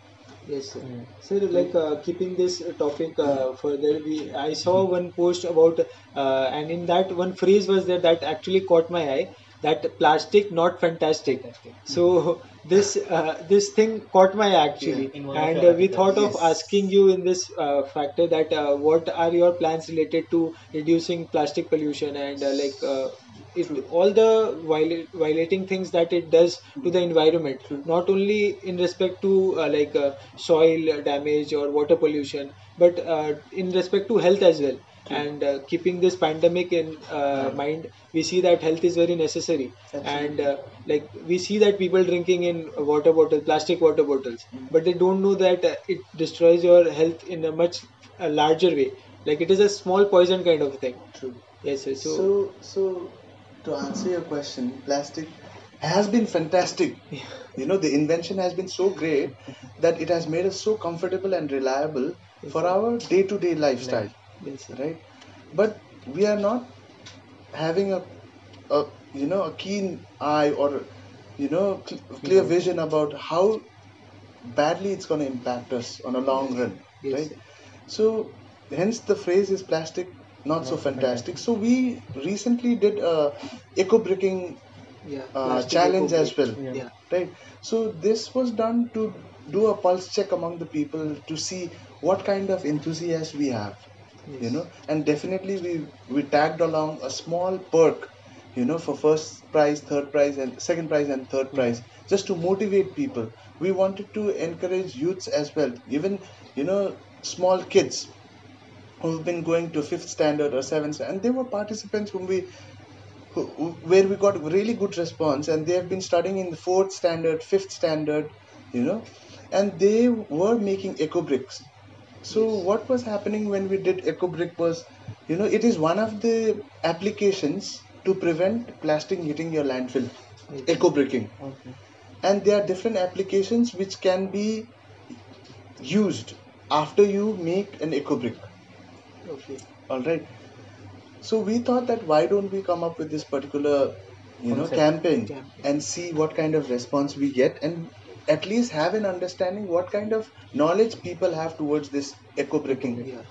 Yes, sir. Sir, like keeping this topic further, I saw one post about, and in that one phrase was there that actually caught my eye. That plastic, not fantastic. So this thing caught my eye actually, In one of and your we thought of Yes. asking you in this factor that what are your plans related to reducing plastic pollution and all the violating things that it does to the environment, not only in respect to soil damage or water pollution, but in respect to health as well. And keeping this pandemic in mind, we see that health is very necessary. And like we see that people drinking in water bottle, plastic water bottles, but they don't know that it destroys your health in a much larger way. Like it is a small poison kind of thing. True. Yes, sir. So So to answer your question, plastic has been fantastic. You know, the invention has been so great that it has made us so comfortable and reliable for our day-to-day lifestyle, yes, sir. right? But we are not having a a keen eye or clear vision about how badly it's going to impact us on a long run, Yes, right? sir. So hence the phrase is plastic not so fantastic. So we recently did a eco bricking Yeah, plastic challenge eco as well, brick. Yeah. right? So this was done to do a pulse check among the people to see what kind of enthusiasts we have, Yes. and definitely we tagged along a small perk, for first prize, third prize, and second prize and third prize, just to motivate people. We wanted to encourage youths as well, even small kids who've been going to fifth standard or seventh, and they were participants whom we where we got really good response, and they have been studying in the fourth standard, fifth standard, you know, and they were making eco bricks. So Yes. what was happening when we did eco brick was, it is one of the applications to prevent plastic hitting your landfill, Yes. eco bricking. Okay. And there are different applications which can be used after you make an eco brick. Okay. All right. So we thought that why don't we come up with this particular, Concept. campaign Campaign. and see what kind of response we get, and at least have an understanding what kind of knowledge people have towards this eco bricking. Yeah.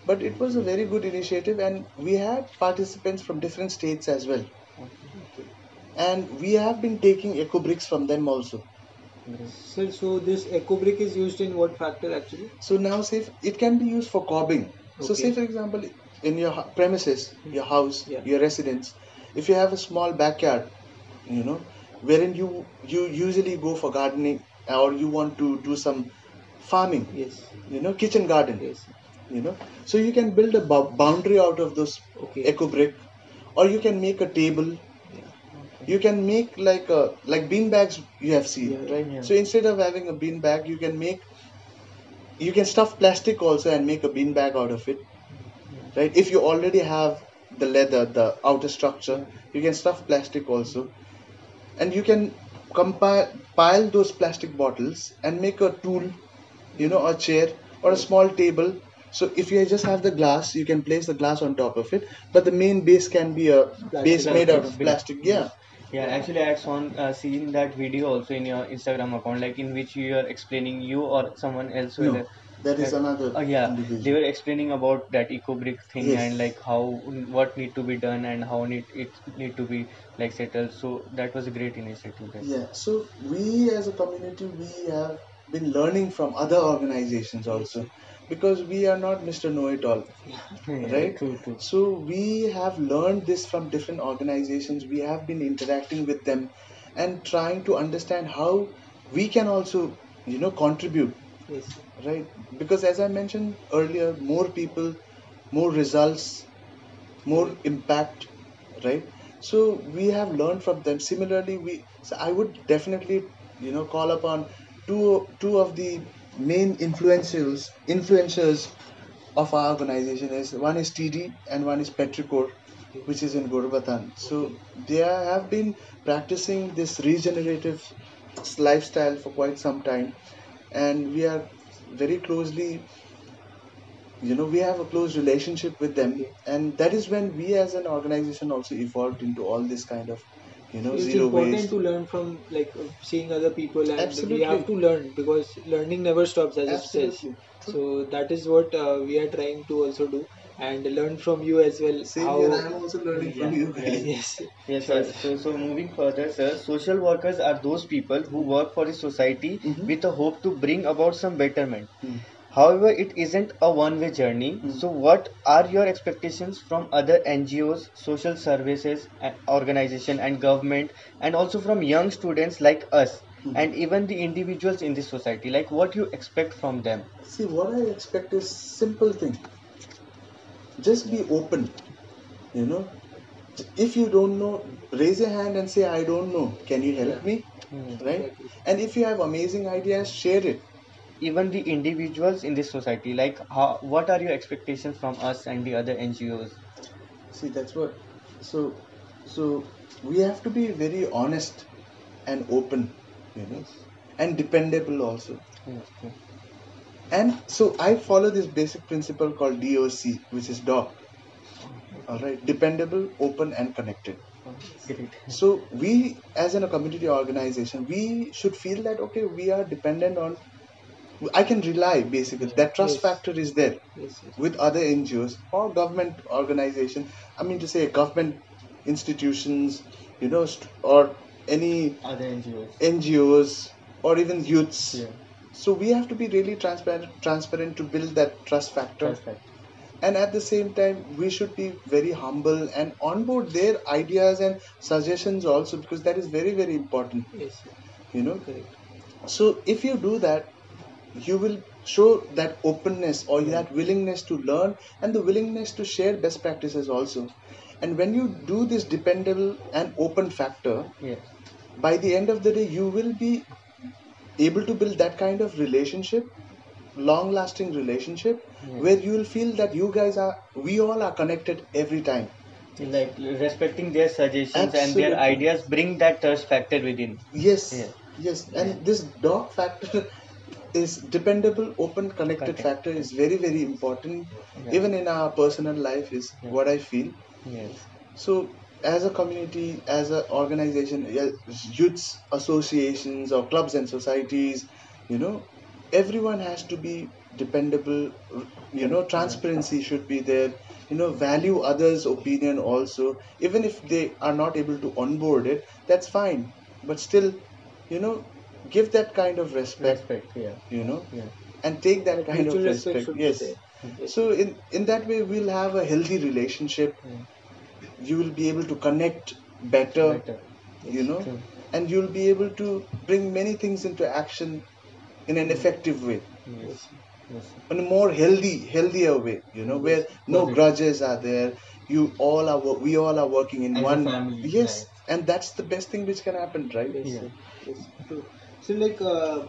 But it was a very good initiative, and we had participants from different states as well. Okay. And we have been taking eco bricks from them also. Great. Sir, so this eco brick is used in what factor actually? So now, say it can be used for cobbing. So, say Okay. for example, in your premises, your house, Yeah. your residence, if you have a small backyard, you know, wherein you usually go for gardening, or you want to do some farming, Yes. kitchen garden, Yes. so you can build a boundary out of those Okay. eco brick, or you can make a table. Yeah. Okay. You can make like bean bags you have seen, Yeah. right? Yeah. So instead of having a bean bag, you can stuff plastic also and make a bean bag out of it, Yeah. right? If you already have the leather, the outer structure, Yeah. you can stuff plastic also, and you can pile those plastic bottles and make a tool, a chair or a small table. So if you just have the glass, you can place the glass on top of it, but the main base can be a base Plastic made out bottles. of plastic. Yeah. Yeah, actually, I had seen that video also in your Instagram account, like in which you are explaining, you or someone else will. No, that is That, another yeah, they individual. were explaining about that eco brick thing, and Yes. like what need to be done and how it need to be like settled. So that was a great initiative. That. Yeah, so we as a community, we have been learning from other organizations Yes. also, because we are not Mr. Know-it-all, Yeah, right? true, true. So we have learned this from different organizations. We have been interacting with them and trying to understand how we can also, contribute, Yes. right? Because as I mentioned earlier, more people, more results, more Correct. impact, right? So we have learned from them. Similarly, I would definitely, call upon two of the main influencers of our organization. Is one is TD and one is Petrichor, Okay. which is in Gurbatan. So Okay. they have been practicing this regenerative lifestyle for quite some time, and we are very closely, we have a close relationship with them, Okay. and that is when we as an organization also evolved into all this kind of, So it's zero important waste. to learn from seeing other people, and we have Absolutely. to learn because learning never stops, as it says. Absolutely true. So that is what we are trying to also do, and learn from you as well. Same here, How? I'm also learning from Yeah, you yeah. guys. Yes. Yes, Sure. sir. So moving further, sir, social workers are those people who work for the society Mm-hmm. with a hope to bring about some betterment. Hmm. However, it isn't a one-way journey. Hmm. So, what are your expectations from other NGOs, social services, organization, and government, and also from young students like us, Hmm. and even the individuals in this society? Like, what you expect from them? See, what I expect is simple thing. Just Yeah. be open. You know, if you don't know, raise your hand and say, I don't know. Can you Yeah. help me? Hmm. Right? Exactly. And if you have amazing ideas, share it. Even the individuals in this society, like, what are your expectations from us and the other NGOs? See, that's what. So, so we have to be very honest and open, Yes. and dependable also. Yes, true. And so I follow this basic principle called DOC, which is DOC. All Okay. right, dependable, open, and connected. Oh, Yes. great. So we, as in a community organization, we should feel that okay, we are dependent on. I can rely basically. Yeah. That trust Yes. factor is there Yes. Yes. with other NGOs or government organization. I mean to say government institutions, or any Other NGOs. NGOs or even youths. Yeah. So we have to be really transparent to build that trust factor. Trust factor. And at the same time, we should be very humble and onboard their ideas and suggestions also, because that is very, very important. Yes. You know. Correct. So if you do that, you will show that openness or that willingness to learn and the willingness to share best practices also. And when you do this dependable and open factor, Yes. by the end of the day, you will be able to build that kind of relationship, long lasting relationship, Yes. where you will feel that we all are connected every time. Like respecting their suggestions and their Absolutely. ideas bring that trust factor within. Yes, Yes. yes. Yeah. And this dog factor is dependable, open, connected Contact. factor is very, very important, Yeah. even in our personal life, is Yeah. what I feel. Yes. So, as a community, as an organization, youths associations or clubs and societies, you know, everyone has to be dependable. Transparency should be there. Value others' opinion also. Even if they are not able to onboard it, that's fine. But still, you know, give that kind of respect. Respect. Yeah. Yeah. And take that That kind of mutual respect respect. should be Yes. there. Yes. So in that way, we'll have a healthy relationship. You will be able to connect better, Better. True. and you'll be able to bring many things into action in an effective way, Yes. Yes. in a more healthier way, where no Positive. grudges are there. We all are working in As a one. family, Yes, right. and that's the best thing which can happen, right? Yes, Yeah. sir. Yes, true. So, like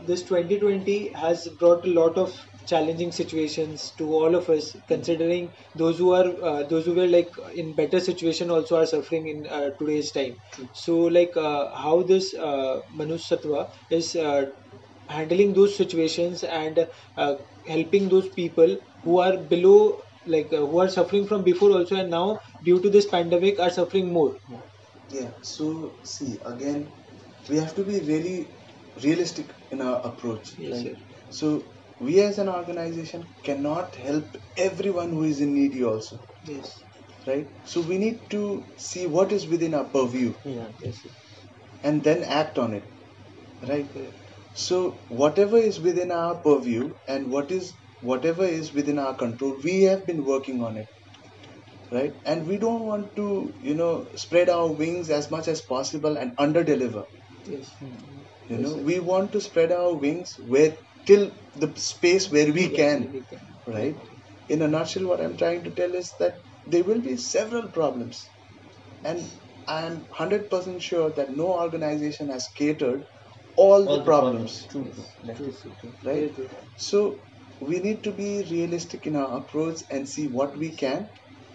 this 2020 has brought a lot of challenging situations to all of us. Considering those who were like in better situation also are suffering in today's time. So, like how this Manush Sattva is handling those situations and helping those people who are below, like who are suffering from before also, and now due to this pandemic are suffering more. Yeah, so see, again, we have to be really realistic in our approach, Yes, right? sir. So, we as an organization cannot help everyone who is in need also, Yes. right? So, we need to see what is within our purview Yeah. Yes, sir. and then act on it, right? Correct. So, whatever is within our purview and whatever is within our control, we have been working on it, right? And we don't want to, spread our wings as much as possible and under deliver. Yes. You know, Yes, sir. we want to spread our wings where till the space where we can, We can. right? In a nutshell, what I'm trying to tell is that there will be several problems, and I'm 100% sure that no organization has catered all the All the problems. problems, True. That True, is true, true. very right? true. So we need to be realistic in our approach and see what we can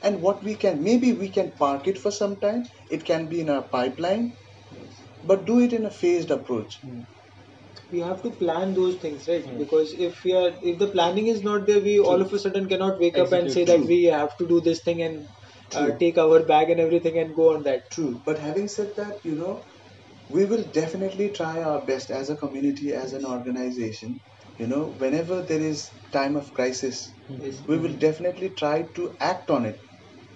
and what we can. Maybe we can park it for some time. It can be in our pipeline, but do it in a phased approach. We have to plan those things, right? Yes. Because if the planning is not there, we all of a sudden cannot wake up and Execute. say that True. we have to do this thing and True. take our bag and everything and go on that. True. But having said that, we will definitely try our best as a community, as an organization. Whenever there is time of crisis, Yes. we will definitely try to act on it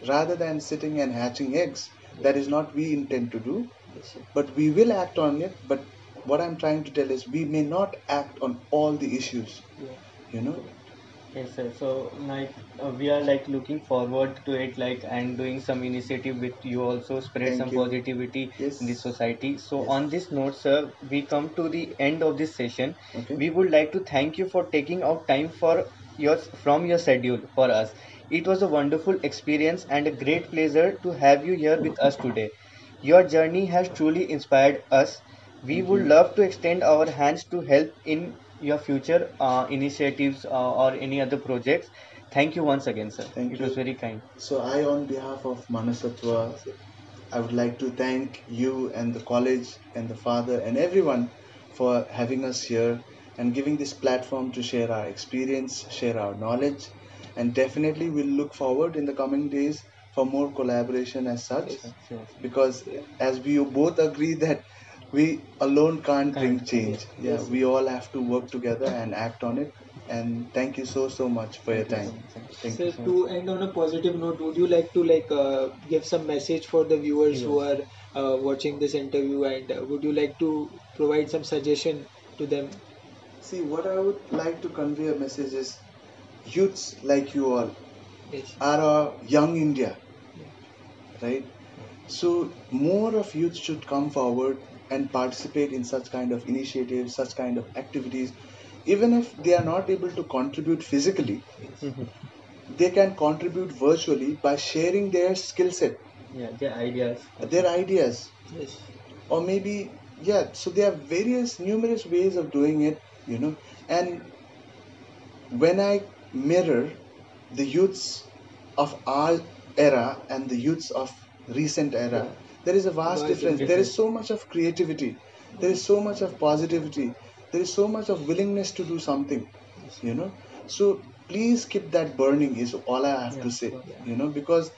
rather than sitting and hatching eggs. That is not we intend to do, Yes, sir. but we will act on it. But what I'm trying to tell is we may not act on all the issues. Yeah. You know, Yes, sir. So, like, we are like looking forward to it, like, and doing some initiative with you also spread some thank you. positivity Yes. in the society. So, Yes. on this note, sir, we come to the end of this session. Okay. We would like to thank you for taking out time for from your schedule for us. It was a wonderful experience and a great pleasure to have you here with us today. Your journey has truly inspired us. We Thank would you. love to extend our hands to help in your future initiatives or any other projects. Thank you once again, sir. Thank It was you. very kind. So I, on behalf of Manasatva, I would like to thank you and the college and the father and everyone for having us here and giving this platform to share our experience, share our knowledge, and definitely we'll look forward in the coming days for more collaboration as such, Sure. because as we both agree that we alone can't bring Can't, change. Yeah, Yes. we all have to work together and act on it. And thank you so much for your Thank you time. so much, sir. Thank So you. to end on a positive note, would you like to give some message for the viewers who are watching this interview, and would you like to provide some suggestion to them? See, what I would like to convey a message is youths like you all Yes. are our young India, right? So more of youth should come forward and participate in such kind of initiatives, such kind of activities. even if they are not able to contribute physically, they can contribute virtually by sharing their skill set, Yeah, their ideas. their ideas, Yes. or maybe, yeah. So there are numerous ways of doing it, And when I mirror the youths of our era and the youths of recent era, there is a vast difference. There is so much of creativity, there is so much of positivity, there is so much of willingness to do something, So please keep that burning is all I have to say, because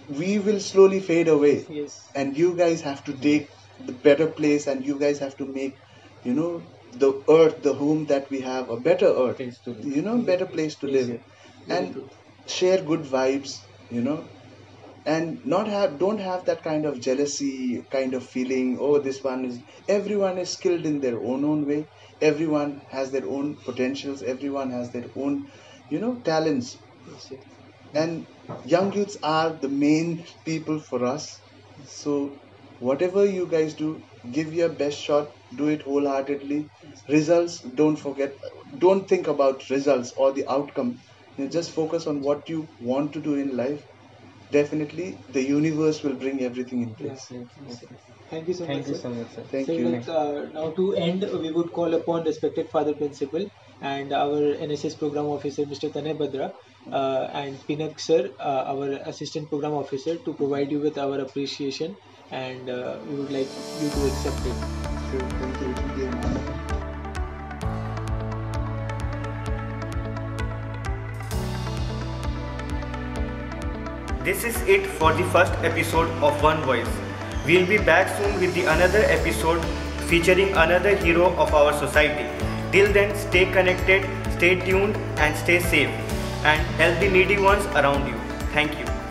we will slowly fade away. Yes. And you guys have to take the better place, and you guys have to make, the earth, the home that we have, a better earth, better place to live, and share good vibes, and don't have that kind of jealousy kind of feeling. Oh, everyone is skilled in their own way. Everyone has their own potentials. Everyone has their own, talents. And young youths are the main people for us. So whatever you guys do, give your best shot, do it wholeheartedly. Results, don't forget, don't think about results or the outcome. Just focus on what you want to do in life. Definitely the universe will bring everything in place. Thank you so much. Thank you so much, sir. Thank So, you. now to end, we would call upon respected Father Principal and our NSS Program Officer, Mr. Tanay Badra, and Pinak Sir, our Assistant Program Officer, to provide you with our appreciation, and we would like you to accept it. So, thank you. It will be an honor. This is it for the first episode of One Voice. We'll be back soon with the another episode featuring another hero of our society. Till then, stay connected, stay tuned and stay safe, and help the needy ones around you. Thank you.